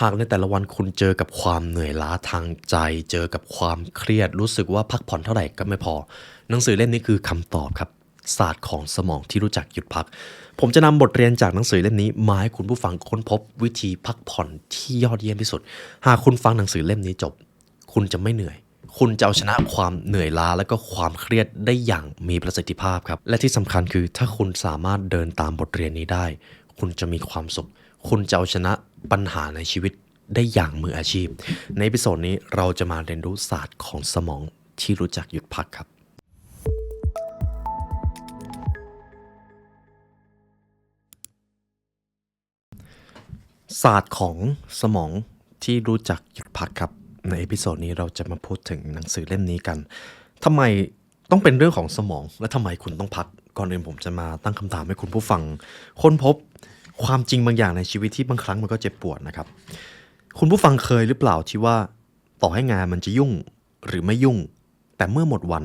หากในแต่ละวันคุณเจอกับความเหนื่อยล้าทางใจเจอกับความเครียดรู้สึกว่าพักผ่อนเท่าไหร่ก็ไม่พอหนังสือเล่มนี้คือคำตอบครับศาสตร์ของสมองที่รู้จักหยุดพักผมจะนำบทเรียนจากหนังสือเล่มนี้มาให้คุณผู้ฟังค้นพบวิธีพักผ่อนที่ยอดเยี่ยมที่สุดหากคุณฟังหนังสือเล่มนี้จบคุณจะไม่เหนื่อยคุณจะเอาชนะความเหนื่อยล้าและก็ความเครียดได้อย่างมีประสิทธิภาพครับและที่สำคัญคือถ้าคุณสามารถเดินตามบทเรียนนี้ได้คุณจะมีความสุขคุณจะเอาชนะปัญหาในชีวิตได้อย่างมืออาชีพในเอพิโซดนี้เราจะมาเรียนรู้ศาสตร์ของสมองที่รู้จักหยุดพักครับศาสตร์ของสมองที่รู้จักหยุดพักครับในเอพิโซดนี้เราจะมาพูดถึงหนังสือเล่มนี้กันทำไมต้องเป็นเรื่องของสมองและทำไมคุณต้องพักก่อนอื่นผมจะมาตั้งคำถามให้คุณผู้ฟังค้นพบความจริงบางอย่างในชีวิตที่บางครั้งมันก็เจ็บปวดนะครับคุณผู้ฟังเคยหรือเปล่าที่ว่าต่อให้งานมันจะยุ่งหรือไม่ยุ่งแต่เมื่อหมดวัน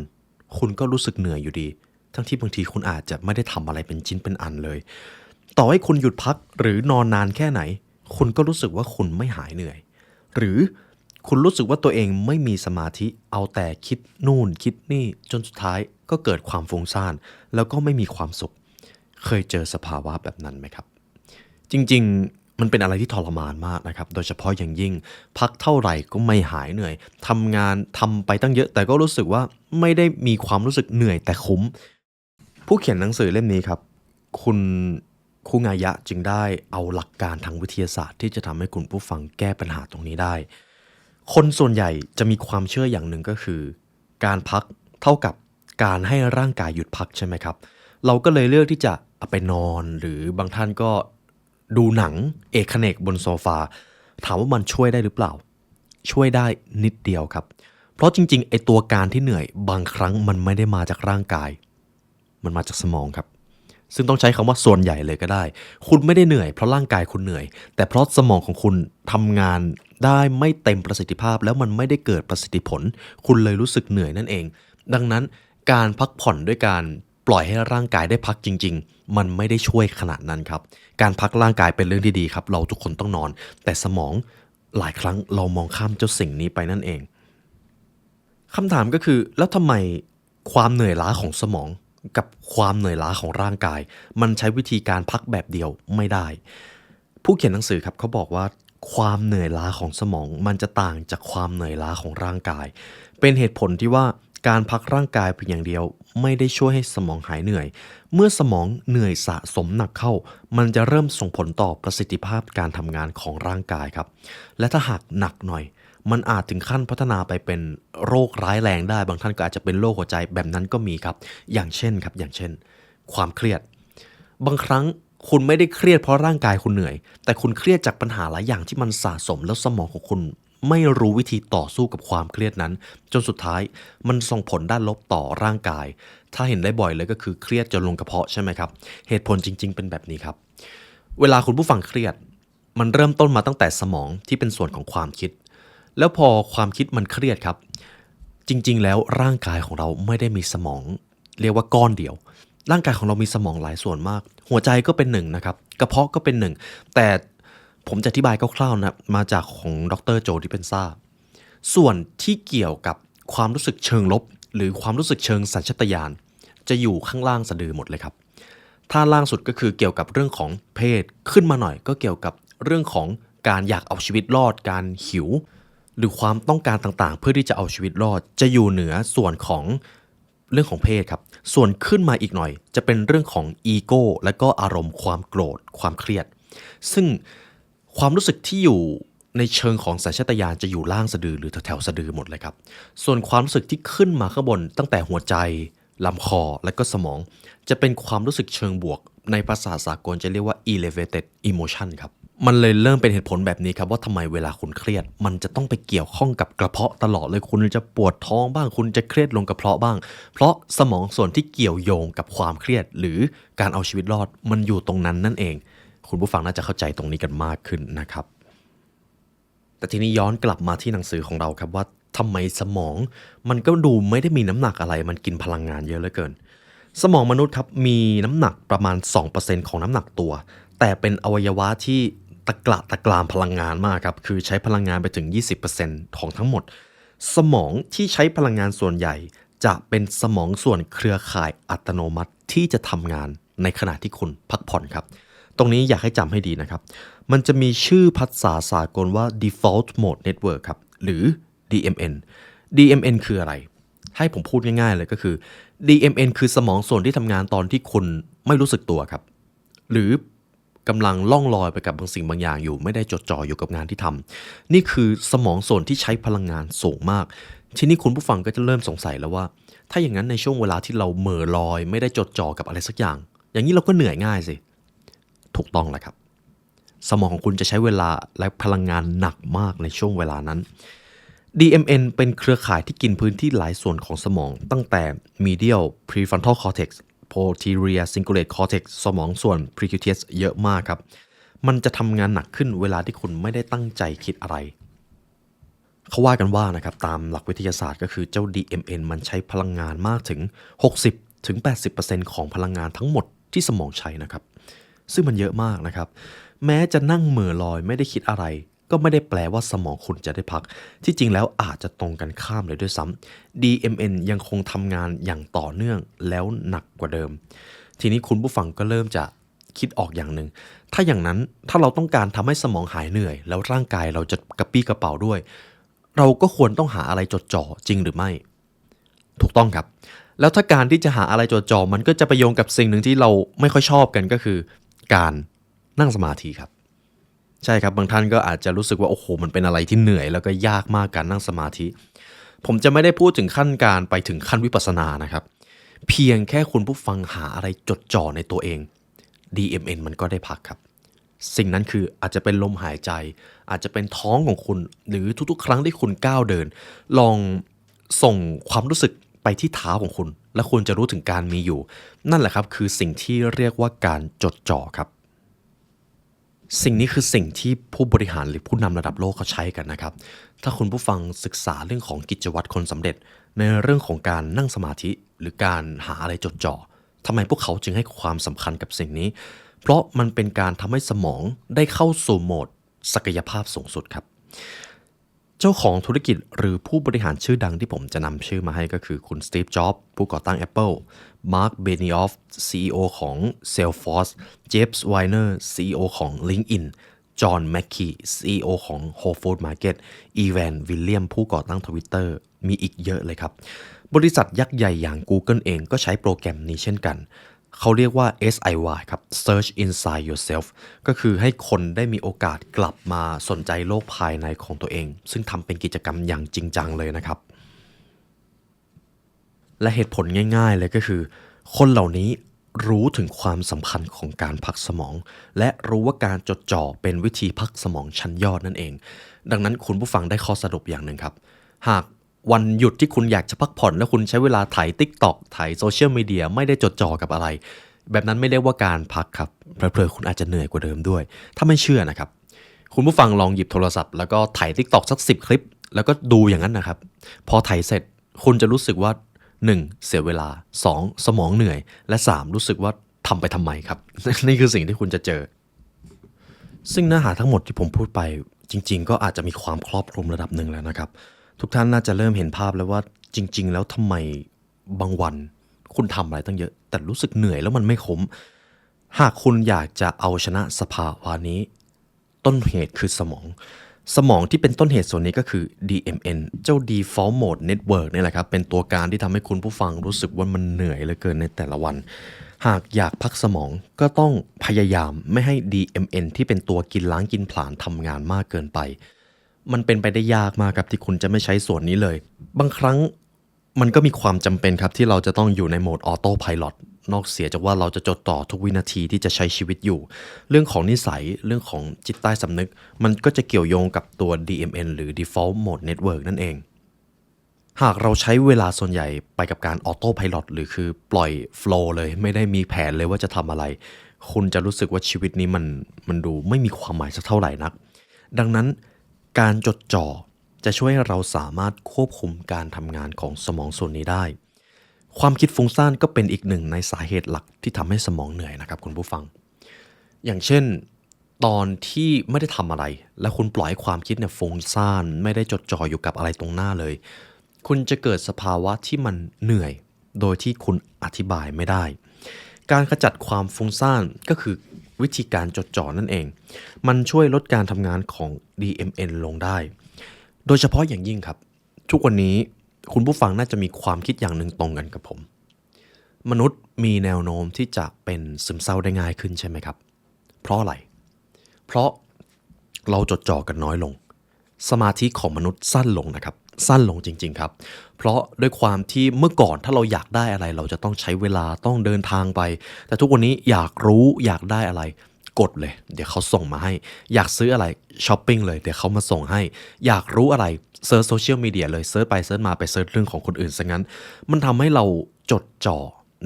คุณก็รู้สึกเหนื่อยอยู่ดีทั้งที่บางทีคุณอาจจะไม่ได้ทำอะไรเป็นชิ้นเป็นอันเลยต่อให้คุณหยุดพักหรือนอนนานแค่ไหนคุณก็รู้สึกว่าคุณไม่หายเหนื่อยหรือคุณรู้สึกว่าตัวเองไม่มีสมาธิเอาแต่คิดนู่นคิดนี่จนสุดท้ายก็เกิดความฟุ้งซ่านแล้วก็ไม่มีความสุขเคยเจอสภาวะแบบนั้นไหมครับจริงๆมันเป็นอะไรที่ทรมานมากนะครับโดยเฉพาะอย่างยิ่งพักเท่าไหร่ก็ไม่หายเหนื่อยทำงานทำไปตั้งเยอะแต่ก็รู้สึกว่าไม่ได้มีความรู้สึกเหนื่อยแต่คุ้มผู้เขียนหนังสือเล่มนี้ครับคุณคุงายะจึงได้เอาหลักการทางวิทยาศาสตร์ที่จะทำให้คุณผู้ฟังแก้ปัญหาตรงนี้ได้ คนส่วนใหญ่จะมีความเชื่ออย่างหนึ่งก็คือการพักเท่ากับการให้ร่างกายหยุดพักใช่ไหมครับเราก็เลยเลือกที่จะเอาไปนอนหรือบางท่านก็ดูหนังเอกเขนกบนโซฟาถามว่ามันช่วยได้หรือเปล่าช่วยได้นิดเดียวครับเพราะจริงๆไอตัวการที่เหนื่อยบางครั้งมันไม่ได้มาจากร่างกายมันมาจากสมองครับซึ่งต้องใช้คำว่าส่วนใหญ่เลยก็ได้คุณไม่ได้เหนื่อยเพราะร่างกายคุณเหนื่อยแต่เพราะสมองของคุณทำงานได้ไม่เต็มประสิทธิภาพแล้วมันไม่ได้เกิดประสิทธิผลคุณเลยรู้สึกเหนื่อยนั่นเองดังนั้นการพักผ่อนด้วยการปล่อยให้ร่างกายได้พักจริงๆมันไม่ได้ช่วยขนาดนั้นครับการพักร่างกายเป็นเรื่องที่ดีครับเราทุกคนต้องนอนแต่สมองหลายครั้งเรามองข้ามเจ้าสิ่งนี้ไปนั่นเองคำถามก็คือแล้วทำไมความเหนื่อยล้าของสมองกับความเหนื่อยล้าของร่างกายมันใช้วิธีการพักแบบเดียวไม่ได้ผู้เขียนหนังสือครับเขาบอกว่าความเหนื่อยล้าของสมองมันจะต่างจากความเหนื่อยล้าของร่างกายเป็นเหตุผลที่ว่าการพักร่างกายเพียงอย่างเดียวไม่ได้ช่วยให้สมองหายเหนื่อยเมื่อสมองเหนื่อยสะสมหนักเข้ามันจะเริ่มส่งผลต่อประสิทธิภาพการทำงานของร่างกายครับและถ้าหากหนักหน่อยมันอาจถึงขั้นพัฒนาไปเป็นโรคร้ายแรงได้บางท่านก็อาจจะเป็นโรคหัวใจแบบนั้นก็มีครับอย่างเช่นความเครียดบางครั้งคุณไม่ได้เครียดเพราะร่างกายคุณเหนื่อยแต่คุณเครียดจากปัญหาหลายอย่างที่มันสะสมแล้วสมองของคุณไม่รู้วิธีต่อสู้กับความเครียดนั้นจนสุดท้ายมันส่งผลด้านลบต่อร่างกายถ้าเห็นได้บ่อยเลยก็คือเครียดจนลงกระเพาะใช่ไหมครับเหตุผลจริงๆเป็นแบบนี้ครับเวลาคุณผู้ฟังเครียดมันเริ่มต้นมาตั้งแต่สมองที่เป็นส่วนของความคิดแล้วพอความคิดมันเครียดครับจริงๆแล้วร่างกายของเราไม่ได้มีสมองเรียกว่าก้อนเดียวร่างกายของเรามีสมองหลายส่วนมากหัวใจก็เป็นหนึ่งนะครับกระเพาะก็เป็นหนึ่งแต่ผมจะอธิบายคร่าวๆนะมาจากของดรโจดิเพนซาส่วนที่เกี่ยวกับความรู้สึกเชิงลบหรือความรู้สึกเชิงสัญชาตญาณจะอยู่ข้างล่างสะดือหมดเลยครับถ้าล่างสุดก็คือเกี่ยวกับเรื่องของเพศขึ้นมาหน่อยก็เกี่ยวกับเรื่องของการอยากเอาชีวิตรอดการหิวหรือความต้องการต่างๆเพื่อที่จะเอาชีวิตรอดจะอยู่เหนือส่วนของเรื่องของเพศครับส่วนขึ้นมาอีกหน่อยจะเป็นเรื่องของอีโก้และก็อารมณ์ความโกรธความเครียดซึ่งความรู้สึกที่อยู่ในเชิงของสัญชาตญาณจะอยู่ล่างสะดือหรือแถวๆสะดือหมดเลยครับส่วนความรู้สึกที่ขึ้นมาข้างบนตั้งแต่หัวใจลำคอและก็สมองจะเป็นความรู้สึกเชิงบวกในภาษาสากลจะเรียกว่า elevated emotion ครับมันเลยเริ่มเป็นเหตุผลแบบนี้ครับว่าทำไมเวลาคุณเครียดมันจะต้องไปเกี่ยวข้องกับกระเพาะตลอดเลยคุณจะปวดท้องบ้างคุณจะเครียดลงกระเพาะบ้างเพราะสมองส่วนที่เกี่ยวโยงกับความเครียดหรือการเอาชีวิตรอดมันอยู่ตรงนั้นนั่นเองคุณผู้ฟังน่าจะเข้าใจตรงนี้กันมากขึ้นนะครับแต่ทีนี้ย้อนกลับมาที่หนังสือของเราครับว่าทำไมสมองมันก็ดูไม่ได้มีน้ำหนักอะไรมันกินพลังงานเยอะเหลือเกินสมองมนุษย์ครับมีน้ำหนักประมาณ 2% ของน้ำหนักตัวแต่เป็นอวัยวะที่ ตะกรามพลังงานมากครับคือใช้พลังงานไปถึง 20% ของทั้งหมดสมองที่ใช้พลังงานส่วนใหญ่จะเป็นสมองส่วนเครือข่ายอัตโนมัติที่จะทำงานในขณะที่คุณพักผ่อนครับตรงนี้อยากให้จำให้ดีนะครับมันจะมีชื่อภาษาสากลว่า default mode network ครับหรือ DMN DMN คืออะไรให้ผมพูดง่ายๆเลยก็คือ DMN คือสมองส่วนที่ทำงานตอนที่คุณไม่รู้สึกตัวครับหรือกำลังล่องลอยไปกับบางสิ่งบางอย่างอยู่ไม่ได้จดจ่ออยู่กับงานที่ทำนี่คือสมองส่วนที่ใช้พลังงานสูงมากทีนี้คุณผู้ฟังก็จะเริ่มสงสัยแล้วว่าถ้าอย่างนั้นในช่วงเวลาที่เราเหม่อลอยไม่ได้จดจ่อกับอะไรสักอย่างอย่างนี้เราก็เหนื่อยง่ายสิถูกต้องแหละครับสมองของคุณจะใช้เวลาและพลังงานหนักมากในช่วงเวลานั้น DMN เป็นเครือข่ายที่กินพื้นที่หลายส่วนของสมองตั้งแต่ medial prefrontal cortex posterior cingulate cortex สมองส่วน precuneus เยอะมากครับมันจะทำงานหนักขึ้นเวลาที่คุณไม่ได้ตั้งใจคิดอะไรเขาว่ากันว่านะครับตามหลักวิทยาศาสตร์ก็คือเจ้า DMN มันใช้พลังงานมากถึง 60-80% ของพลังงานทั้งหมดที่สมองใช้นะครับซึ่งมันเยอะมากนะครับแม้จะนั่งเหม่อลอยไม่ได้คิดอะไรก็ไม่ได้แปลว่าสมองคุณจะได้พักที่จริงแล้วอาจจะตรงกันข้ามเลยด้วยซ้ำ DMN ยังคงทำงานอย่างต่อเนื่องแล้วหนักกว่าเดิมทีนี้คุณผู้ฟังก็เริ่มจะคิดออกอย่างหนึ่งถ้าอย่างนั้นถ้าเราต้องการทำให้สมองหายเหนื่อยแล้วร่างกายเราจะกระปี้กระเป๋าด้วยเราก็ควรต้องหาอะไรจดจ่อจริงหรือไม่ถูกต้องครับแล้วถ้าการที่จะหาอะไรจดจ่อมันก็จะไปโยงกับสิ่งหนึ่งที่เราไม่ค่อยชอบกันก็คือการนั่งสมาธิครับใช่ครับบางท่านก็อาจจะรู้สึกว่าโอ้โหมันเป็นอะไรที่เหนื่อยแล้วก็ยากมากการนั่งสมาธิผมจะไม่ได้พูดถึงขั้นการไปถึงขั้นวิปัสสนานะครับเพียงแค่คุณผู้ฟังหาอะไรจดจ่อในตัวเอง DMN มันก็ได้พักครับสิ่งนั้นคืออาจจะเป็นลมหายใจอาจจะเป็นท้องของคุณหรือทุกๆครั้งที่คุณก้าวเดินลองส่งความรู้สึกไปที่เท้าของคุณและคุณจะรู้ถึงการมีอยู่นั่นแหละครับคือสิ่งที่เรียกว่าการจดจ่อครับสิ่งนี้คือสิ่งที่ผู้บริหารหรือผู้นำระดับโลกเขาใช้กันนะครับถ้าคุณผู้ฟังศึกษาเรื่องของกิจวัตรคนสำเร็จในเรื่องของการนั่งสมาธิหรือการหาอะไรจดจ่อทำไมพวกเขาจึงให้ความสำคัญกับสิ่งนี้เพราะมันเป็นการทำให้สมองได้เข้าสู่โหมดศักยภาพสูงสุดครับเจ้าของธุรกิจหรือผู้บริหารชื่อดังที่ผมจะนำชื่อมาให้ก็คือคุณสตีฟ จ็อบส์ผู้ก่อตั้ง Apple มาร์ค เบนิออฟ CEO ของ Salesforce เจฟส์ ไวเนอร์ CEO ของ LinkedIn จอห์น แมคคี CEO ของ Whole Foods Market อีแวน วิลเลียมผู้ก่อตั้ง Twitter มีอีกเยอะเลยครับบริษัทยักษ์ใหญ่อย่าง Google เองก็ใช้โปรแกรมนี้เช่นกันเขาเรียกว่า SIY ครับ Search Inside Yourself ก็คือให้คนได้มีโอกาสกลับมาสนใจโลกภายในของตัวเองซึ่งทำเป็นกิจกรรมอย่างจริงจังเลยนะครับและเหตุผลง่ายๆเลยก็คือคนเหล่านี้รู้ถึงความสำคัญของการพักสมองและรู้ว่าการจดจ่อเป็นวิธีพักสมองชั้นยอดนั่นเองดังนั้นคุณผู้ฟังได้ข้อสรุปอย่างหนึ่งครับหากวันหยุดที่คุณอยากจะพักผ่อนและคุณใช้เวลาถ่าย TikTok ถ่ายโซเชียลมีเดียไม่ได้จดจ่อกับอะไรแบบนั้นไม่เรียกว่าการพักครับเผลอๆคุณอาจจะเหนื่อยกว่าเดิมด้วยถ้าไม่เชื่อนะครับคุณผู้ฟังลองหยิบโทรศัพท์แล้วก็ถ่าย TikTok สัก10 คลิปแล้วก็ดูอย่างนั้นนะครับพอถ่ายเสร็จคุณจะรู้สึกว่า1เสียเวลา2สมองเหนื่อยและ3รู้สึกว่าทำไปทำไมครับ นี่คือสิ่งที่คุณจะเจอซึ่งเนื้อหาทั้งหมดที่ผมพูดไปจริงๆก็อาจจะมีความครอบคลุมระดับหนึ่งแล้วนะครับทุกท่านน่าจะเริ่มเห็นภาพแล้วว่าจริงๆแล้วทำไมบางวันคุณทำอะไรตั้งเยอะแต่รู้สึกเหนื่อยแล้วมันไม่คุ้มหากคุณอยากจะเอาชนะสภาวะนี้ต้นเหตุคือสมองที่เป็นต้นเหตุส่วนนี้ก็คือ DMN เจ้า Default Mode Network นี่แหละครับเป็นตัวการที่ทำให้คุณผู้ฟังรู้สึกว่ามันเหนื่อยเหลือเกินในแต่ละวันหากอยากพักสมองก็ต้องพยายามไม่ให้ DMN ที่เป็นตัวกินล้างกินผลาญทำงานมากเกินไปมันเป็นไปได้ยากมากครับที่คุณจะไม่ใช้ส่วนนี้เลยบางครั้งมันก็มีความจำเป็นครับที่เราจะต้องอยู่ในโหมดออโต้ไพลอตนอกเสียจากว่าเราจะจดต่อทุกวินาทีที่จะใช้ชีวิตอยู่เรื่องของนิสัยเรื่องของจิตใต้สำนึกมันก็จะเกี่ยวโยงกับตัว DMN หรือ Default Mode Network นั่นเองหากเราใช้เวลาส่วนใหญ่ไปกับการออโต้ไพลอตหรือคือปล่อยโฟลว์เลยไม่ได้มีแผนเลยว่าจะทำอะไรคุณจะรู้สึกว่าชีวิตนี้มันดูไม่มีความหมายสักเท่าไหร่นักดังนั้นการจดจ่อจะช่วยให้เราสามารถควบคุมการทำงานของสมองส่วนนี้ได้ความคิดฟุ้งซ่านก็เป็นอีกหนึ่งในสาเหตุหลักที่ทำให้สมองเหนื่อยนะครับคุณผู้ฟังอย่างเช่น ตอนที่ไม่ได้ทำอะไรแล้วคุณปล่อยให้ความคิดเนี่ยฟุ้งซ่านไม่ได้จดจ่ออยู่กับอะไรตรงหน้าเลยคุณจะเกิดสภาวะที่มันเหนื่อยโดยที่คุณอธิบายไม่ได้การขจัดความฟุ้งซ่านก็คือวิธีการจดจ่อนั่นเองมันช่วยลดการทำงานของ DMN ลงได้โดยเฉพาะอย่างยิ่งครับทุกวันนี้คุณผู้ฟังน่าจะมีความคิดอย่างหนึ่งตรงกันกับผมมนุษย์มีแนวโน้มที่จะเป็นซึมเศร้าได้ง่ายขึ้นใช่ไหมครับเพราะอะไรเพราะเราจดจ่อกันน้อยลงสมาธิของมนุษย์สั้นลงนะครับสั้นลงจริงๆครับเพราะด้วยความที่เมื่อก่อนถ้าเราอยากได้อะไรเราจะต้องใช้เวลาต้องเดินทางไปแต่ทุกวันนี้อยากรู้อยากได้อะไรกดเลยเดี๋ยวเขาส่งมาให้อยากซื้ออะไรช้อปปิ้งเลยเดี๋ยวเขามาส่งให้อยากรู้อะไรเซิร์ชโซเชียลมีเดียเลยเซิร์ชไปเซิร์ชมาไปเซิร์ชเรื่องของคนอื่นซะงั้นมันทำให้เราจดจ่อ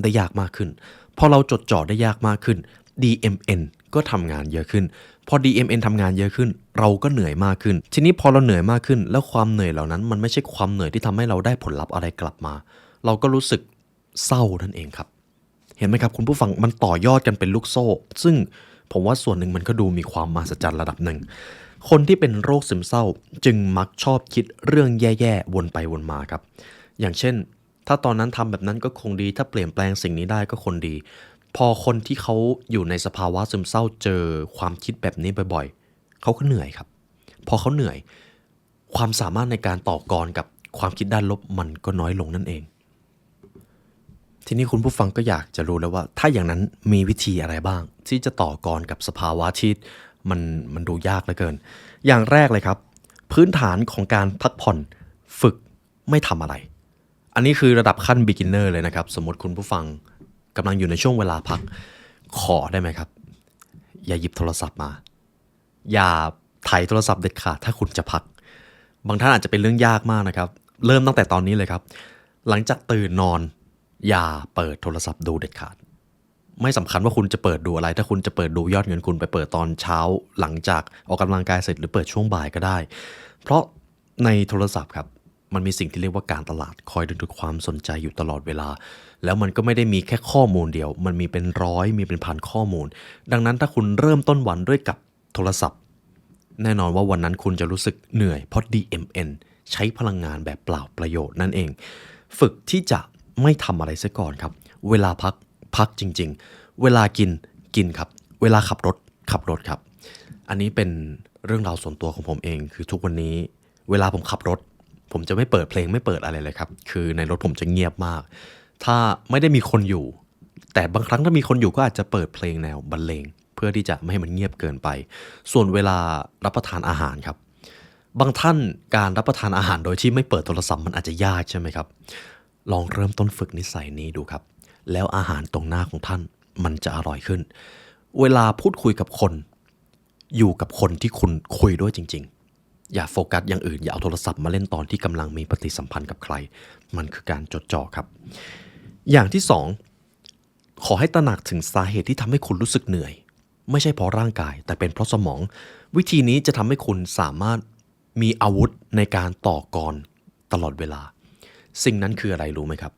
ได้ยากมากขึ้นพอเราจดจ่อได้ยากมากขึ้น DMN ก็ทำงานเยอะขึ้นพอ DMN ทำงานเยอะขึ้นเราก็เหนื่อยมากขึ้นทีนี้พอเราเหนื่อยมากขึ้นแล้วความเหนื่อยเหล่านั้นมันไม่ใช่ความเหนื่อยที่ทำให้เราได้ผลลัพธ์อะไรกลับมาเราก็รู้สึกเศร้านั่นเองครับเห็นไหมครับคุณผู้ฟังมันต่อยอดกันเป็นลูกโซ่ซึ่งผมว่าส่วนหนึ่งมันก็ดูมีความมหัศจรรย์ระดับหนึ่งคนที่เป็นโรคซึมเศร้าจึงมักชอบคิดเรื่องแย่ๆวนไปวนมาครับอย่างเช่นถ้าตอนนั้นทำแบบนั้นก็คงดีถ้าเปลี่ยนแปลงสิ่งนี้ได้ก็คงดีพอคนที่เขาอยู่ในสภาวะซึมเศร้าเจอความคิดแบบนี้บ่อยๆเขาก็เหนื่อยครับพอเขาเหนื่อยความสามารถในการต่อกรกับความคิดด้านลบมันก็น้อยลงนั่นเองทีนี้คุณผู้ฟังก็อยากจะรู้แล้วว่าถ้าอย่างนั้นมีวิธีอะไรบ้างที่จะต่อกรกับสภาวะที่มันดูยากเหลือเกินอย่างแรกเลยครับพื้นฐานของการพักผ่อนฝึกไม่ทำอะไรอันนี้คือระดับขั้น beginner เลยนะครับสมมติคุณผู้ฟังกำลังอยู่ในช่วงเวลาพักขอได้ไหมครับอย่าหยิบโทรศัพท์มาอย่าไถโทรศัพท์เด็ดขาดถ้าคุณจะพักบางท่านอาจจะเป็นเรื่องยากมากนะครับเริ่มตั้งแต่ตอนนี้เลยครับหลังจากตื่นนอนอย่าเปิดโทรศัพท์ดูเด็ดขาดไม่สำคัญว่าคุณจะเปิดดูอะไรถ้าคุณจะเปิดดูยอดเงินคุณไปเปิดตอนเช้าหลังจากออกกำลังกายเสร็จหรือเปิดช่วงบ่ายก็ได้เพราะในโทรศัพท์ครับมันมีสิ่งที่เรียกว่าการตลาดคอยดึงดูดความสนใจอยู่ตลอดเวลาแล้วมันก็ไม่ได้มีแค่ข้อมูลเดียวมันมีเป็นร้อยมีเป็นพันข้อมูลดังนั้นถ้าคุณเริ่มต้นวันด้วยกับโทรศัพท์แน่นอนว่าวันนั้นคุณจะรู้สึกเหนื่อยเพราะ DMN ใช้พลังงานแบบเปล่าประโยชน์นั่นเองฝึกที่จะไม่ทำอะไรซะก่อนครับเวลาพักจริงๆเวลากินครับเวลาขับรถครับอันนี้เป็นเรื่องราวส่วนตัวของผมเองคือทุกวันนี้เวลาผมขับรถผมจะไม่เปิดเพลงไม่เปิดอะไรเลยครับคือในรถผมจะเงียบมากถ้าไม่ได้มีคนอยู่แต่บางครั้งถ้ามีคนอยู่ก็อาจจะเปิดเพลงแนวบรรเลงเพื่อที่จะไม่ให้มันเงียบเกินไปส่วนเวลารับประทานอาหารครับบางท่านการรับประทานอาหารโดยที่ไม่เปิดโทรศัพท์มันอาจจะยากใช่ไหมครับลองเริ่มต้นฝึกนิสัยนี้ดูครับแล้วอาหารตรงหน้าของท่านมันจะอร่อยขึ้นเวลาพูดคุยกับคนอยู่กับคนที่คุณคุยด้วยจริงๆอย่าโฟกัสอย่างอื่นอย่าเอาโทรศัพท์มาเล่นตอนที่กำลังมีปฏิสัมพันธ์กับใครมันคือการจดจ่อครับอย่างที่สองขอให้ตระหนักถึงสาเหตุที่ทำให้คุณรู้สึกเหนื่อยไม่ใช่เพราะร่างกายแต่เป็นเพราะสมองวิธีนี้จะทำให้คุณสามารถมีอาวุธในการต่อกรตลอดเวลาสิ่งนั้นคืออะไรรู้ไหมครับ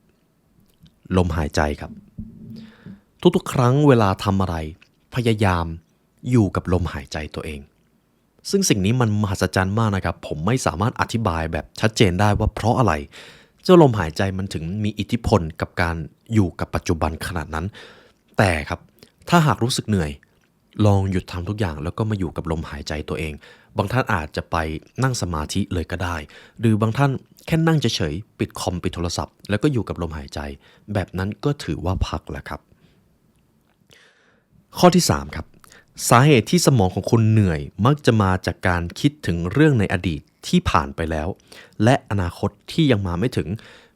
ลมหายใจครับทุกๆครั้งเวลาทำอะไรพยายามอยู่กับลมหายใจตัวเองซึ่งสิ่งนี้มันมหัศจรรย์มากนะครับผมไม่สามารถอธิบายแบบชัดเจนได้ว่าเพราะอะไรเจ้าลมหายใจมันถึงมีอิทธิพลกับการอยู่กับปัจจุบันขนาดนั้นแต่ครับถ้าหากรู้สึกเหนื่อยลองหยุดทำทุกอย่างแล้วก็มาอยู่กับลมหายใจตัวเองบางท่านอาจจะไปนั่งสมาธิเลยก็ได้หรือบางท่านแค่นั่งเฉยๆปิดคอมปิดโทรศัพท์แล้วก็อยู่กับลมหายใจแบบนั้นก็ถือว่าพักแล้วครับข้อที่3ครับสาเหตุที่สมองของคุณเหนื่อยมักจะมาจากการคิดถึงเรื่องในอดีตที่ผ่านไปแล้วและอนาคตที่ยังมาไม่ถึง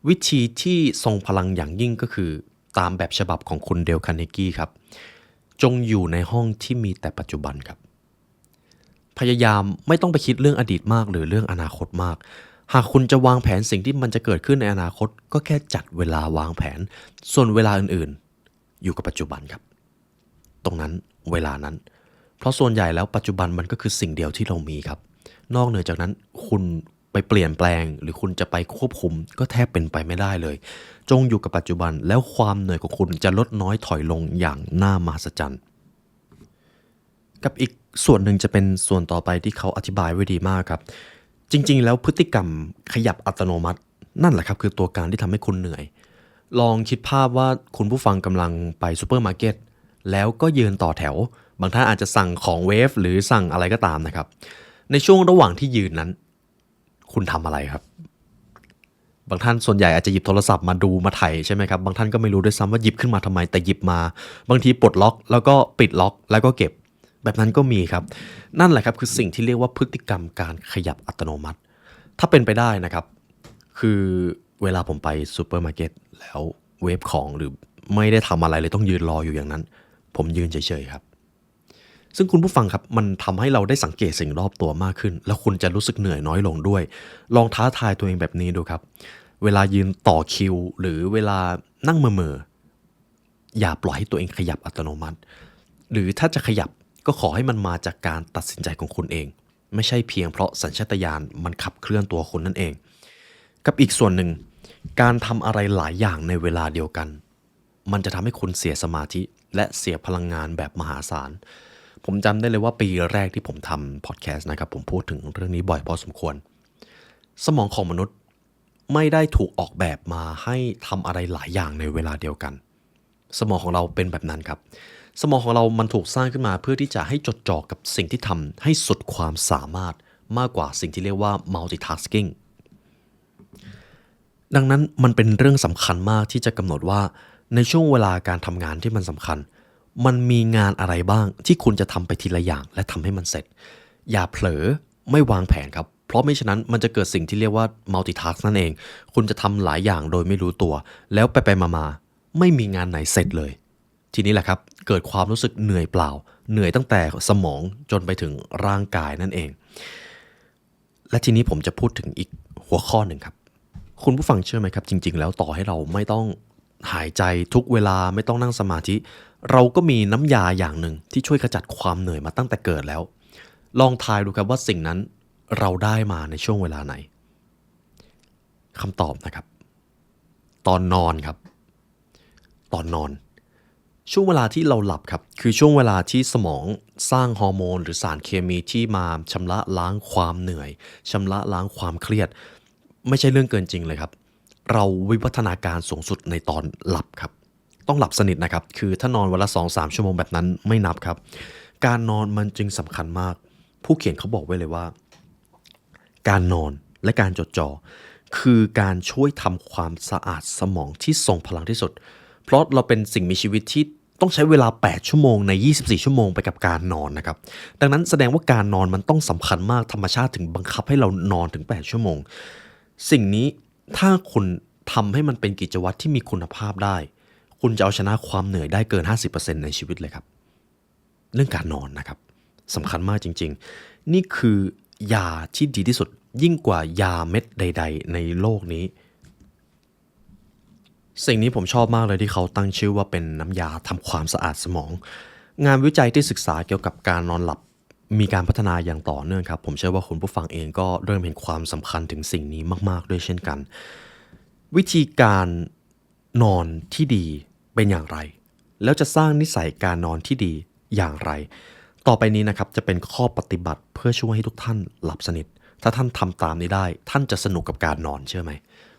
วิธีที่ทรงพลังอย่างยิ่งก็คือตามแบบฉบับของคุณเดลคาร์เนกีครับจงอยู่ในห้องที่มีแต่ปัจจุบันครับพยายามไม่ต้องไปคิดเรื่องอดีตมากหรือเรื่องอนาคตมากหากคุณจะวางแผนสิ่งที่มันจะเกิดขึ้นในอนาคตก็แค่จัดเวลาวางแผนส่วนเวลาอื่นๆอยู่กับปัจจุบันครับตรงนั้นเวลานั้นเพราะส่วนใหญ่แล้วปัจจุบันมันก็คือสิ่งเดียวที่เรามีครับนอกเหนือจากนั้นคุณไปเปลี่ยนแปลงหรือคุณจะไปควบคุมก็แทบเป็นไปไม่ได้เลยจงอยู่กับปัจจุบันแล้วความเหนื่อยของคุณจะลดน้อยถอยลงอย่างน่ามหัศจรรย์ กับอีกส่วนหนึ่งจะเป็นส่วนต่อไปที่เขาอธิบายไว้ดีมากครับจริงๆแล้วพฤติกรรมขยับอัตโนมัตินั่นแหละครับคือตัวการที่ทำให้คุณเหนื่อยลองคิดภาพว่าคุณผู้ฟังกำลังไปซูเปอร์มาร์เก็ตแล้วก็ยืนต่อแถวบางท่านอาจจะสั่งของเวฟหรือสั่งอะไรก็ตามนะครับในช่วงระหว่างที่ยืนนั้นคุณทำอะไรครับบางท่านส่วนใหญ่อาจจะหยิบโทรศัพท์มาดูมาถ่ายใช่ไหมครับบางท่านก็ไม่รู้ด้วยซ้ำว่าหยิบขึ้นมาทำไมแต่หยิบมาบางทีปลดล็อกแล้วก็ปิดล็อกแล้วก็เก็บแบบนั้นก็มีครับนั่นแหละครับคือสิ่งที่เรียกว่าพฤติกรรมการขยับอัตโนมัติถ้าเป็นไปได้นะครับคือเวลาผมไปซูเปอร์มาร์เก็ตแล้วเวฟของหรือไม่ได้ทำอะไรเลยต้องยืนรออยู่อย่างนั้นผมยืนเฉยๆครับซึ่งคุณผู้ฟังครับมันทำให้เราได้สังเกตสิ่งรอบตัวมากขึ้นแล้วคุณจะรู้สึกเหนื่อยน้อยลงด้วยลองท้าทายตัวเองแบบนี้ดูครับเวลายืนต่อคิวหรือเวลานั่งเมื่อๆอย่าปล่อยให้ตัวเองขยับอัตโนมัติหรือถ้าจะขยับก็ขอให้มันมาจากการตัดสินใจของคุณเองไม่ใช่เพียงเพราะสัญชาตญาณมันขับเคลื่อนตัวคุณนั่นเองกับอีกส่วนหนึ่งการทำอะไรหลายอย่างในเวลาเดียวกันมันจะทำให้คุณเสียสมาธิและเสียพลังงานแบบมหาศาลผมจำได้เลยว่าปีแรกที่ผมทำพอดแคสต์นะครับผมพูดถึงเรื่องนี้บ่อยพอสมควรสมองของมนุษย์ไม่ได้ถูกออกแบบมาให้ทำอะไรหลายอย่างในเวลาเดียวกันสมองของเราเป็นแบบนั้นครับสมองของเรามันถูกสร้างขึ้นมาเพื่อที่จะให้จดจ่อกับสิ่งที่ทำให้สุดความสามารถมากกว่าสิ่งที่เรียกว่า multitasking ดังนั้นมันเป็นเรื่องสำคัญมากที่จะกำหนดว่าในช่วงเวลาการทำงานที่มันสำคัญมันมีงานอะไรบ้างที่คุณจะทำไปทีละอย่างและทำให้มันเสร็จอย่าเผลอไม่วางแผนครับเพราะไม่ฉะนั้นมันจะเกิดสิ่งที่เรียกว่า multitask นั่นเองคุณจะทำหลายอย่างโดยไม่รู้ตัวแล้วไปมาไม่มีงานไหนเสร็จเลยทีนี้แหละครับเกิดความรู้สึกเหนื่อยเปล่าเหนื่อยตั้งแต่สมองจนไปถึงร่างกายนั่นเองและทีนี้ผมจะพูดถึงอีกหัวข้อหนึ่งครับคุณผู้ฟังเชื่อไหมครับจริงๆแล้วต่อให้เราไม่ต้องหายใจทุกเวลาไม่ต้องนั่งสมาธิเราก็มีน้ำยาอย่างหนึ่งที่ช่วยขจัดความเหนื่อยมาตั้งแต่เกิดแล้วลองทายดูครับว่าสิ่งนั้นเราได้มาในช่วงเวลาไหนคำตอบนะครับตอนนอนครับตอนนอนช่วงเวลาที่เราหลับครับคือช่วงเวลาที่สมองสร้างฮอร์โมนหรือสารเคมีที่มาชำระล้างความเหนื่อยชำระล้างความเครียดไม่ใช่เรื่องเกินจริงเลยครับเราวิวัฒนาการสูงสุดในตอนหลับครับต้องหลับสนิทนะครับคือถ้านอนวันละ 2-3 ชั่วโมงแบบนั้นไม่นับครับการนอนมันจึงสำคัญมากผู้เขียนเขาบอกไว้เลยว่าการนอนและการจดจ่อคือการช่วยทำความสะอาดสมองที่ทรงพลังที่สุดเพราะเราเป็นสิ่งมีชีวิตที่ต้องใช้เวลา8ชั่วโมงใน24ชั่วโมงไปกับการนอนนะครับดังนั้นแสดงว่าการนอนมันต้องสำคัญมากธรรมชาติถึงบังคับให้เรานอนถึง8ชั่วโมงสิ่งนี้ถ้าคุณทำให้มันเป็นกิจวัตรที่มีคุณภาพได้คุณจะเอาชนะความเหนื่อยได้เกิน 50% ในชีวิตเลยครับเรื่องการนอนนะครับสำคัญมากจริงๆนี่คือยาที่ดีที่สุดยิ่งกว่ายาเม็ดใดๆในโลกนี้สิ่งนี้ผมชอบมากเลยที่เขาตั้งชื่อว่าเป็นน้ำยาทำความสะอาดสมองงานวิจัยที่ศึกษาเกี่ยวกับการนอนหลับมีการพัฒนาอย่างต่อเนื่องครับผมเชื่อว่าคุณผู้ฟังเองก็เริ่มเห็นความสำคัญถึงสิ่งนี้มากๆด้วยเช่นกันวิธีการนอนที่ดีเป็นอย่างไรแล้วจะสร้างนิสัยการนอนที่ดีอย่างไรต่อไปนี้นะครับจะเป็นข้อปฏิบัติเพื่อช่วยให้ทุกท่านหลับสนิทถ้าท่านทำตามนี้ได้ท่านจะสนุกกับการนอนเชื่อไหม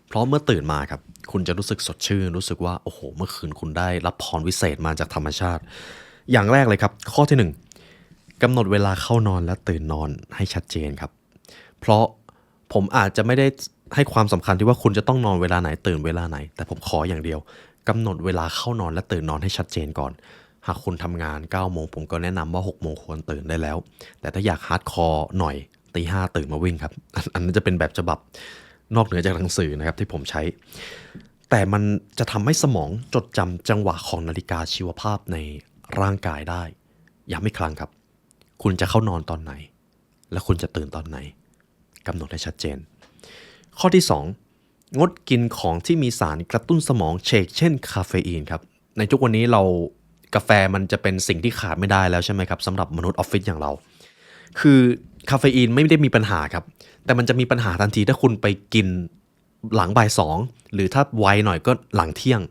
เพราะเมื่อตื่นมาครับคุณจะรู้สึกสดชื่นรู้สึกว่าโอ้โหเมื่อคืนคุณได้รับพรวิเศษมาจากธรรมชาติอย่างแรกเลยครับข้อที่ 1กำหนดเวลาเข้านอนและตื่นนอนให้ชัดเจนครับเพราะผมอาจจะไม่ได้ให้ความสำคัญที่ว่าคุณจะต้องนอนเวลาไหนตื่นเวลาไหนแต่ผมขออย่างเดียวกำหนดเวลาเข้านอนและตื่นนอนให้ชัดเจนก่อนหากคุณทำงาน9โมงผมก็แนะนำว่า6โมงควรตื่นได้แล้วแต่ถ้าอยากฮาร์ดคอร์หน่อยตี 5ตื่นมาวิ่งครับอันนั้นจะเป็นแบบฉบับนอกเหนือจากหนังสือนะครับที่ผมใช้แต่มันจะทำให้สมองจดจำจังหวะของนาฬิกาชีวภาพในร่างกายได้ย้ำอีกครั้งครับคุณจะเข้านอนตอนไหนและคุณจะตื่นตอนไหนกำหนดให้ชัดเจนข้อที่ 2งดกินของที่มีสารกระตุ้นสมองเช่นคาเฟอีนครับในทุกวันนี้กาแฟมันจะเป็นสิ่งที่ขาดไม่ได้แล้วใช่ไหมครับสำหรับมนุษย์ออฟฟิศอย่างเราคือคาเฟอีนไม่ได้มีปัญหาครับแต่มันจะมีปัญหาทันทีถ้าคุณไปกินหลังบ่าย 2หรือถ้าไวหน่อยก็หลังเที่ยง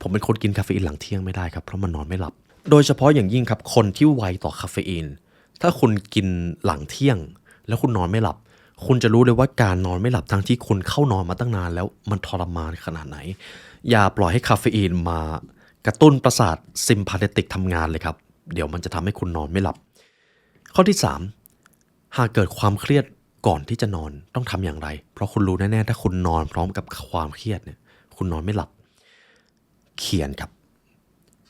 ผมเป็นคนกินคาเฟอีนหลังเที่ยงไม่ได้ครับเพราะมันนอนไม่หลับ โดยเฉพาะอย่างยิ่งครับคนที่ไวต่อคาเฟอีนถ้าคุณกินหลังเที่ยงแล้วคุณนอนไม่หลับคุณจะรู้เลยว่าการนอนไม่หลับทั้งที่คุณเข้านอนมาตั้งนานแล้วมันทรมานขนาดไหนอย่าปล่อยให้คาเฟอีนมากระตุ้นประสาทซิมพาเทติกทำงานเลยครับเดี๋ยวมันจะทำให้คุณนอนไม่หลับข้อที่3หากเกิดความเครียดก่อนที่จะนอนต้องทำอย่างไรเพราะคุณรู้แน่ๆถ้าคุณนอนพร้อมกับความเครียดเนี่ยคุณนอนไม่หลับเขียนครับ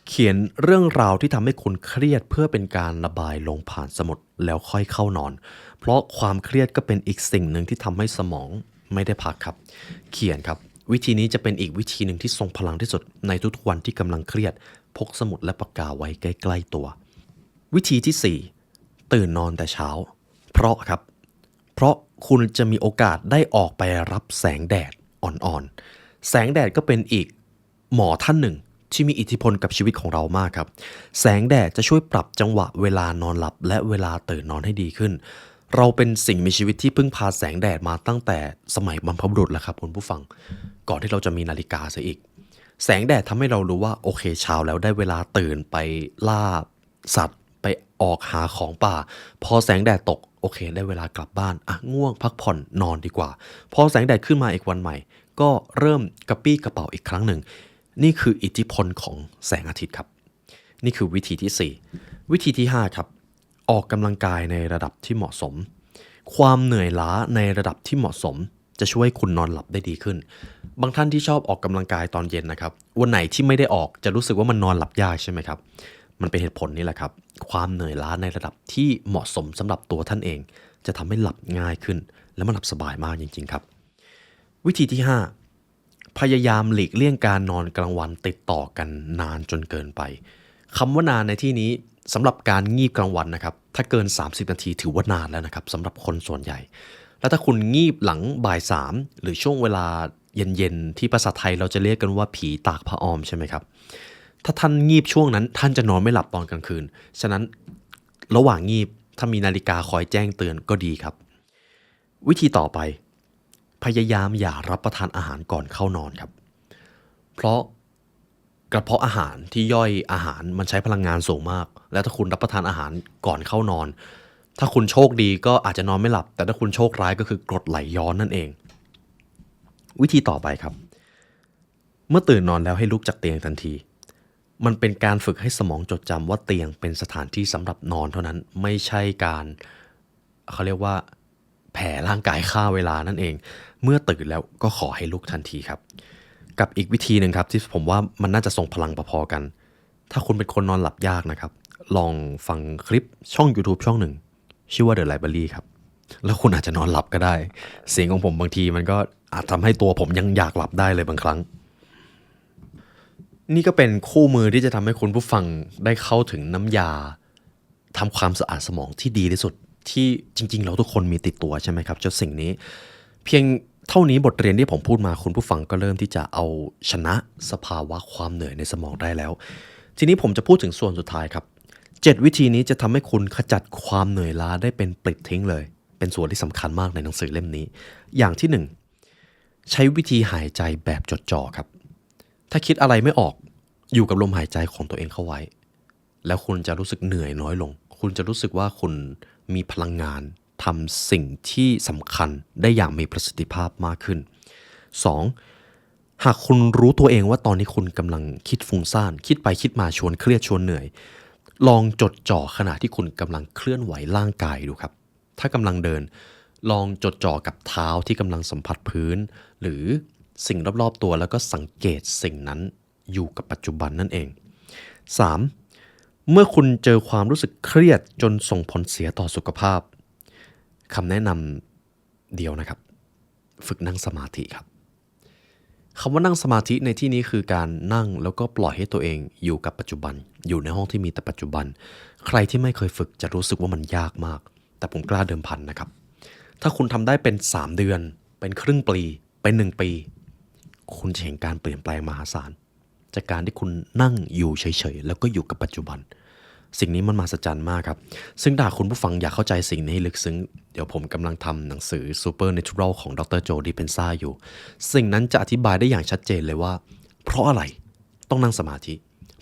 เขียนเรื่องราวที่ทำให้คุณเครียดเพื่อเป็นการระบายลงผ่านสมุดแล้วค่อยเข้านอนเพราะความเครียดก็เป็นอีกสิ่งหนึ่งที่ทำให้สมองไม่ได้พักครับเขียนครับวิธีนี้จะเป็นอีกวิธีหนึ่งที่ทรงพลังที่สุดในทุกๆวันที่กำลังเครียดพกสมุดและปากกาไว้ใกล้ๆตัววิธีที่4ตื่นนอนแต่เช้าเพราะคุณจะมีโอกาสได้ออกไปรับแสงแดดอ่อนๆแสงแดดก็เป็นอีกหมอท่านหนึ่งที่มีอิทธิพลกับชีวิตของเรามากครับแสงแดดจะช่วยปรับจังหวะเวลานอนหลับและเวลาตื่นนอนให้ดีขึ้นเราเป็นสิ่งมีชีวิตที่พึ่งพาแสงแดดมาตั้งแต่สมัยบรรพบุรุษแล้วครับคุณผู้ฟังก่อนที่เราจะมีนาฬิกาซะอีกแสงแดดทำให้เรารู้ว่าโอเคเช้าแล้วได้เวลาตื่นไปล่าสัตว์ไปออกหาของป่าพอแสงแดดตกโอเคได้เวลากลับบ้านง่วงพักผ่อนนอนดีกว่าพอแสงแดดขึ้นมาอีกวันใหม่ก็เริ่มกระปี้กระเป๋าอีกครั้งหนึ่งนี่คืออิทธิพลของแสงอาทิตย์ครับนี่คือวิธีที่4วิธีที่5ครับออกกำลังกายในระดับที่เหมาะสมความเหนื่อยล้าในระดับที่เหมาะสมจะช่วยคุณนอนหลับได้ดีขึ้นบางท่านที่ชอบออกกำลังกายตอนเย็นนะครับวันไหนที่ไม่ได้ออกจะรู้สึกว่ามันนอนหลับยากใช่ไหมครับมันเป็นเหตุผลนี่แหละครับความเหนื่อยล้าในระดับที่เหมาะสมสำหรับตัวท่านเองจะทำให้หลับง่ายขึ้นและมันหลับสบายมากจริงๆครับวิธีที่5พยายามหลีกเลี่ยงการนอนกลางวันติดต่อกันนานจนเกินไปคำว่านานในที่นี้สำหรับการงีบกลางวันนะครับถ้าเกิน30นาทีถือว่านานแล้วนะครับสำหรับคนส่วนใหญ่แล้วถ้าคุณงีบหลังบ่าย3หรือช่วงเวลาเย็นๆที่ภาษาไทยเราจะเรียกกันว่าผีตากผ้าอ้อมใช่ไหมครับถ้าท่านงีบช่วงนั้นท่านจะนอนไม่หลับตอนกลางคืนฉะนั้นระหว่างงีบถ้ามีนาฬิกาคอยแจ้งเตือนก็ดีครับวิธีต่อไปพยายามอย่ารับประทานอาหารก่อนเข้านอนครับเพราะกระเพาะอาหารที่ย่อยอาหารมันใช้พลังงานสูงมากแล้วถ้าคุณรับประทานอาหารก่อนเข้านอนถ้าคุณโชคดีก็อาจจะนอนไม่หลับแต่ถ้าคุณโชคร้ายก็คือกรดไหลย้อนนั่นเองวิธีต่อไปครับเมื่อตื่นนอนแล้วให้ลุกจากเตียงทันทีมันเป็นการฝึกให้สมองจดจำว่าเตียงเป็นสถานที่สำหรับนอนเท่านั้นไม่ใช่การเขาเรียกว่าแผ่ร่างกายฆ่าเวลานั่นเองเมื่อตื่นแล้วก็ขอให้ลุกทันทีครับกับอีกวิธีหนึ่งครับที่ผมว่ามันน่าจะทรงพลังพอๆกันถ้าคุณเป็นคนนอนหลับยากนะครับลองฟังคลิปช่อง YouTube ช่องหนึ่งชื่อว่า The Library ครับแล้วคุณอาจจะนอนหลับก็ได้เสียงของผมบางทีมันก็อาจทำให้ตัวผมยังอยากหลับได้เลยบางครั้งนี่ก็เป็นคู่มือที่จะทำให้คุณผู้ฟังได้เข้าถึงน้ำยาทำความสะอาดสมองที่ดีที่สุดที่จริงๆเราทุกคนมีติดตัวใช่ไหมครับเจ้าสิ่งนี้เพียงเท่านี้บทเรียนที่ผมพูดมาคุณผู้ฟังก็เริ่มที่จะเอาชนะสภาวะความเหนื่อยในสมองได้แล้วทีนี้ผมจะพูดถึงส่วนสุดท้ายครับ7วิธีนี้จะทำให้คุณขจัดความเหนื่อยล้าได้เป็นปลิดทิ้งเลยเป็นส่วนที่สำคัญมากในหนังสือเล่มนี้อย่างที่1ใช้วิธีหายใจแบบจดจ่อครับถ้าคิดอะไรไม่ออกอยู่กับลมหายใจของตัวเองเข้าไว้แล้วคุณจะรู้สึกเหนื่อยน้อยลงคุณจะรู้สึกว่าคุณมีพลังงานทำสิ่งที่สำคัญได้อย่างมีประสิทธิภาพมากขึ้น 2. หากคุณรู้ตัวเองว่าตอนนี้คุณกำลังคิดฟุ้งซ่านคิดไปคิดมาชวนเครียดชวนเหนื่อยลองจดจ่อขณะที่คุณกำลังเคลื่อนไหวร่างกายดูครับถ้ากำลังเดินลองจดจ่อกับเท้าที่กำลังสัมผัสพื้นหรือสิ่งรอบๆตัวแล้วก็สังเกตสิ่งนั้นอยู่กับปัจจุบันนั่นเอง 3. เมื่อคุณเจอความรู้สึกเครียดจนส่งผลเสียต่อสุขภาพคำแนะนำเดียวนะครับฝึกนั่งสมาธิครับคำว่านั่งสมาธิในที่นี้คือการนั่งแล้วก็ปล่อยให้ตัวเองอยู่กับปัจจุบันอยู่ในห้องที่มีแต่ปัจจุบันใครที่ไม่เคยฝึกจะรู้สึกว่ามันยากมากแต่ผมกล้าเดิมพันนะครับถ้าคุณทำได้เป็น3เดือนเป็นครึ่งปีเป็น1ปีคุณจะเห็นการเปลี่ยนแปลงมหาศาลจากการที่คุณนั่งอยู่เฉยๆแล้วก็อยู่กับปัจจุบันสิ่งนี้มันมหัศจรรย์มากครับซึ่งถ้าคุณผู้ฟังอยากเข้าใจสิ่งนี้ให้ลึกซึ้งเดี๋ยวผมกำลังทำหนังสือ Supernatural ของดร. โจ ดิเพนซาอยู่สิ่งนั้นจะอธิบายได้อย่างชัดเจนเลยว่าเพราะอะไรต้องนั่งสมาธิ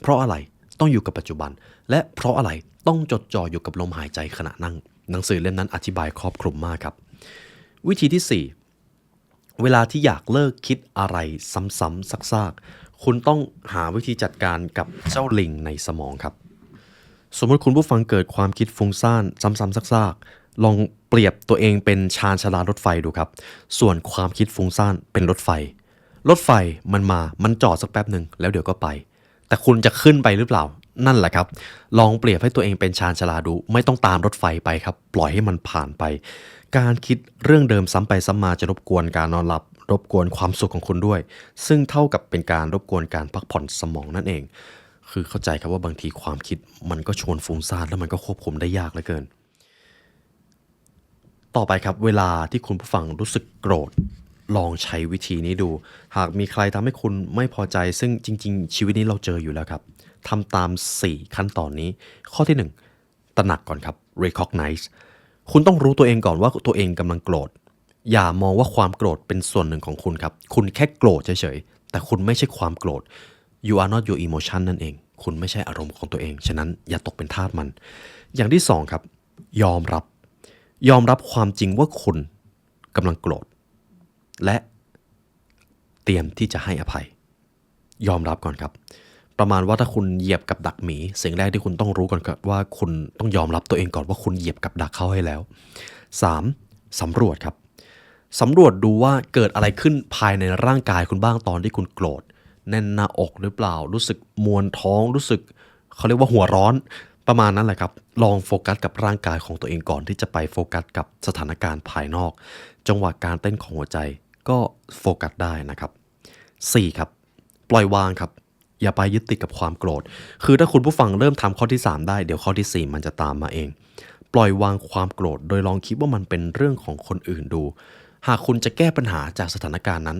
เพราะอะไร ต้องอยู่กับปัจจุบันและเพราะอะไรต้องจดจ่ออยู่กับลมหายใจขณะนั่งหนังสือเล่มนั้นอธิบายครอบคลุมมากครับวิธีที่ 4เวลาที่อยากเลิกคิดอะไรซ้ำๆซากๆคุณต้องหาวิธีจัดการกับเจ้าลิงในสมองครับสมมติคุณผู้ฟังเกิดความคิดฟุ้งซ่านซ้ำๆซากๆลองเปรียบตัวเองเป็นชานชาลารถไฟดูครับส่วนความคิดฟุ้งซ่านเป็นรถไฟมันจอดสักแป๊บหนึ่งแล้วเดี๋ยวก็ไปแต่คุณจะขึ้นไปหรือเปล่านั่นแหละครับลองเปรียบให้ตัวเองเป็นชานชาลาดูไม่ต้องตามรถไฟไปครับปล่อยให้มันผ่านไปการคิดเรื่องเดิมซ้ำไปซ้ำมาจะรบกวนการนอนหลับรบกวนความสุขของคุณด้วยซึ่งเท่ากับเป็นการรบกวนการพักผ่อนสมองนั่นเองคือเข้าใจครับว่าบางทีความคิดมันก็ชวนฟุ้งซ่านแล้วมันก็ควบคุมได้ยากเหลือเกินต่อไปครับเวลาที่คุณผู้ฟังรู้สึกโกรธลองใช้วิธีนี้ดูหากมีใครทำให้คุณไม่พอใจซึ่งจริงๆชีวิตนี้เราเจออยู่แล้วครับทำตาม4ขั้นตอนนี้ข้อที่1ตระหนักก่อนครับ recognize คุณต้องรู้ตัวเองก่อนว่าตัวเองกำลังโกรธอย่ามองว่าความโกรธเป็นส่วนหนึ่งของคุณครับคุณแค่โกรธเฉยๆแต่คุณไม่ใช่ความโกรธ you are not your emotion นั่นเองคุณไม่ใช่อารมณ์ของตัวเองฉะนั้นอย่าตกเป็นทาสมันอย่างที่2ครับยอมรับความจริงว่าคุณกำลังโกรธและเตรียมที่จะให้อภัยยอมรับก่อนครับประมาณว่าถ้าคุณเหยียบกับดักหมีสิ่งแรกที่คุณต้องรู้ก่อนครับว่าคุณต้องยอมรับตัวเองก่อนว่าคุณเหยียบกับดักเขาให้แล้ว3สำรวจครับสำรวจดูว่าเกิดอะไรขึ้นภายในร่างกายคุณบ้างตอนที่คุณโกรธแน่นหน้าอกหรือเปล่ารู้สึกมวนท้องรู้สึกเขาเรียกว่าหัวร้อนประมาณนั้นแหละครับลองโฟกัสกับร่างกายของตัวเองก่อนที่จะไปโฟกัสกับสถานการณ์ภายนอกจังหวะการเต้นของหัวใจก็โฟกัสได้นะครับ4ครับปล่อยวางครับอย่าไปยึดติดกับความโกรธคือถ้าคุณผู้ฟังเริ่มทำข้อที่3ได้เดี๋ยวข้อที่4มันจะตามมาเองปล่อยวางความโกรธโดยลองคิดว่ามันเป็นเรื่องของคนอื่นดูหากคุณจะแก้ปัญหาจากสถานการณ์นั้น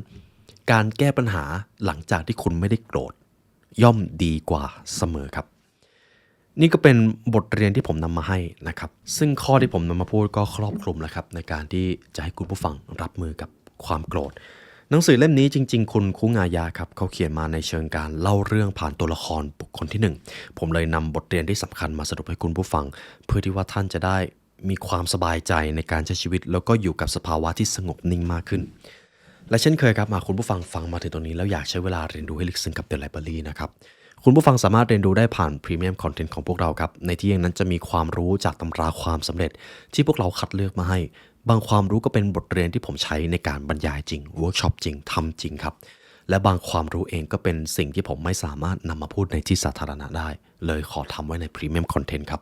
การแก้ปัญหาหลังจากที่คุณไม่ได้โกรธย่อมดีกว่าเสมอครับนี่ก็เป็นบทเรียนที่ผมนำมาให้นะครับซึ่งข้อที่ผมนำมาพูดก็ครอบคลุมแล้วครับในการที่จะให้คุณผู้ฟังรับมือกับความโกรธหนังสือเล่มนี้จริงๆคุณคุงายาครับเขาเขียนมาในเชิงการเล่าเรื่องผ่านตัวละครบุคคลที่1ผมเลยนำบทเรียนที่สำคัญมาสรุปให้คุณผู้ฟังเพื่อที่ว่าท่านจะได้มีความสบายใจในการใช้ชีวิตแล้วก็อยู่กับสภาวะที่สงบนิ่งมากขึ้นและเช่นเคยครับคุณผู้ฟังฟังมาถึงตรงนี้แล้วอยากใช้เวลาเรียนรู้ให้ลึกซึ้งกับ The Library นะครับคุณผู้ฟังสามารถเรียนรู้ได้ผ่านพรีเมียมคอนเทนต์ของพวกเราครับในที่อย่างนั้นจะมีความรู้จากตำราความสำเร็จที่พวกเราคัดเลือกมาให้บางความรู้ก็เป็นบทเรียนที่ผมใช้ในการบรรยายจริงเวิร์กช็อปจริงทำจริงครับและบางความรู้เองก็เป็นสิ่งที่ผมไม่สามารถนำมาพูดในที่สาธารณะได้เลยขอทำไว้ในพรีเมียมคอนเทนต์ครับ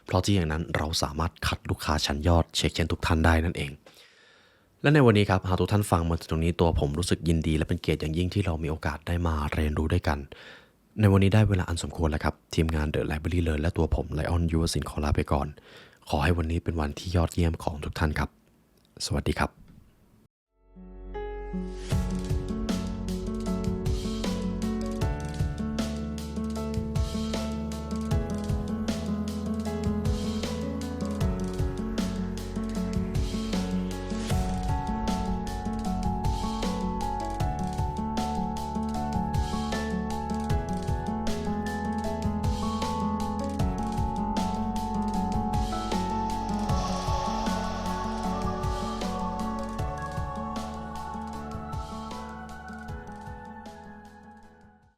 เพราะที่อย่างนั้นเราสามารถคัดลูกค้าชั้นยอดเช็คเช่นทุกท่านได้นั่นเองและในวันนี้ครับหากทุกท่านฟังมาถึงตรงนี้ตัวผมรู้สึกยินดีและเป็นเกียรติอย่างยิ่งที่เรามีโอกาสได้มาเรียนรู้ด้วยกันในวันนี้ได้เวลาอันสมควรแล้วครับทีมงาน The Library Learn และตัวผมไลออนยูวสินขอลาไปก่อนขอให้วันนี้เป็นวันที่ยอดเยี่ยมของทุกท่านครับสวัสดีครับ